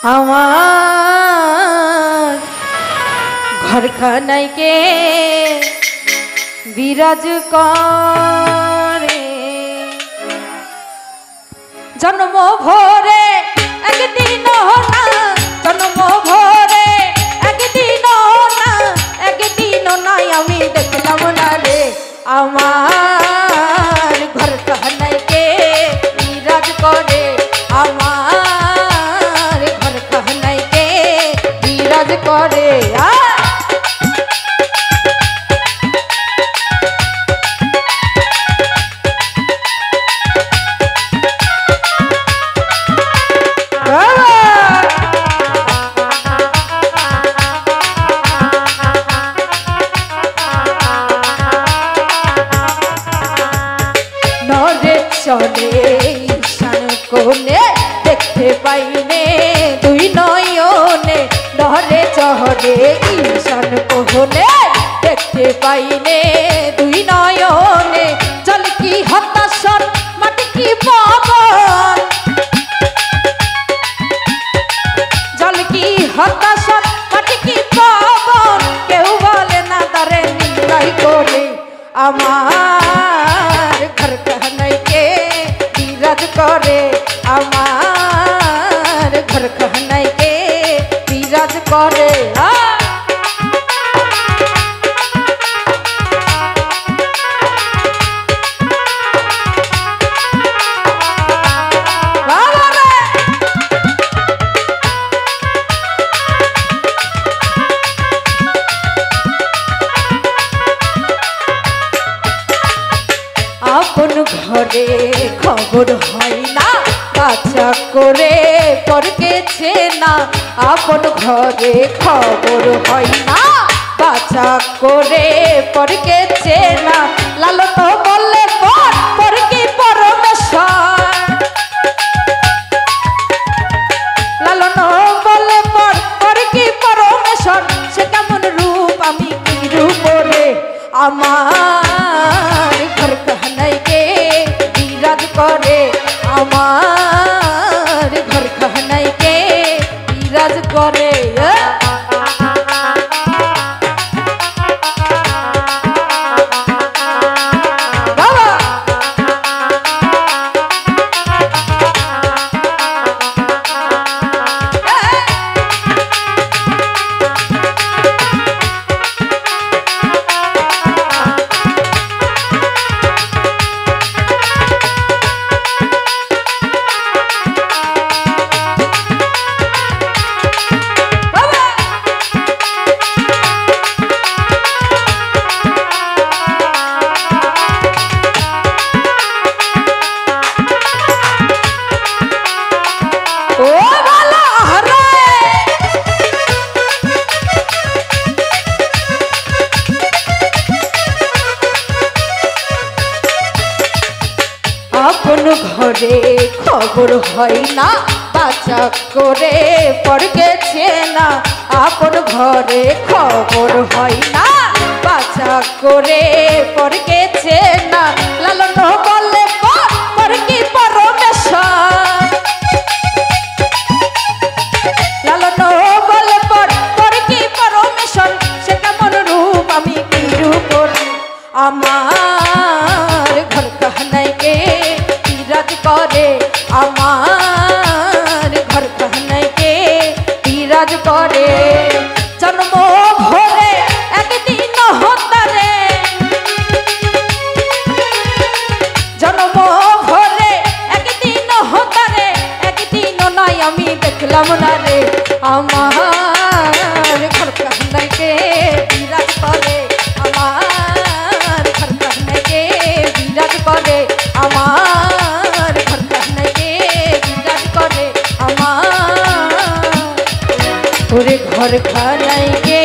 আমার ঘরখানায় কে বিরাজ করে জন্ম ভরে একদিন না জন্ম ভরে একদিন না একদিন নাই আমি দেখলাম না রে আমার ঘরখানায় কে বিরাজ করে আমার ঘরখানায় কে বিরাজ করে চলে ঈশান কোণে দেখতে পাইনে দুই নয়নে ডরে চহরে ঈশান কোণে দেখতে পাইনে দুই নয়নে জল কি হতাশন মাটি কি পবন জল কি হতাশন মাটি কি পবন কেউ বলে না তারে নিন্দা করে আমার ঘরখানায় কে বিরাজ করে আমার ঘরখানায় কে বিরাজ করে আপন ঘরে খবর হয় না বাচ্চা করে পরকেছে না আপন ঘরে খবর হয় না বাচ্চা করে পরকেছে না লালন বললে পর কি পরমেশ্বর লালন বললে পর কি পরমেশ্বর সে কেমন রূপ আমি কি রূপ রে আমার ঘরখানায় কে বিরাজ করে আমার ঘরখানায় কে বিরাজ করে আপন ঘরে খবর হয় না বাচ্চা করে পরকেছে না আপন ঘরে খবর হয় না বাচ্চা করে পরকেছে না লালন বলে পর কি পরমেশ্বর লালন বলে পর কি পরমেশ্বর সে কেমন রূপ আমি কি রূপ আমার ঘরখানায় কে বিরাজ করে আমার ঘরখানায় কে বিরাজ করে জন্ম ভরে একদিন হতারে জন্ম ভরে একদিন হতারে একদিন নয় আমি দেখলাম না রে আমার ঘরখানায় কে বিরাজ করে আমার ঘরখানায় কে বিরাজ করে আমার ঘরখানায় কে বিরাজ করে আমার ঘরখানায় কে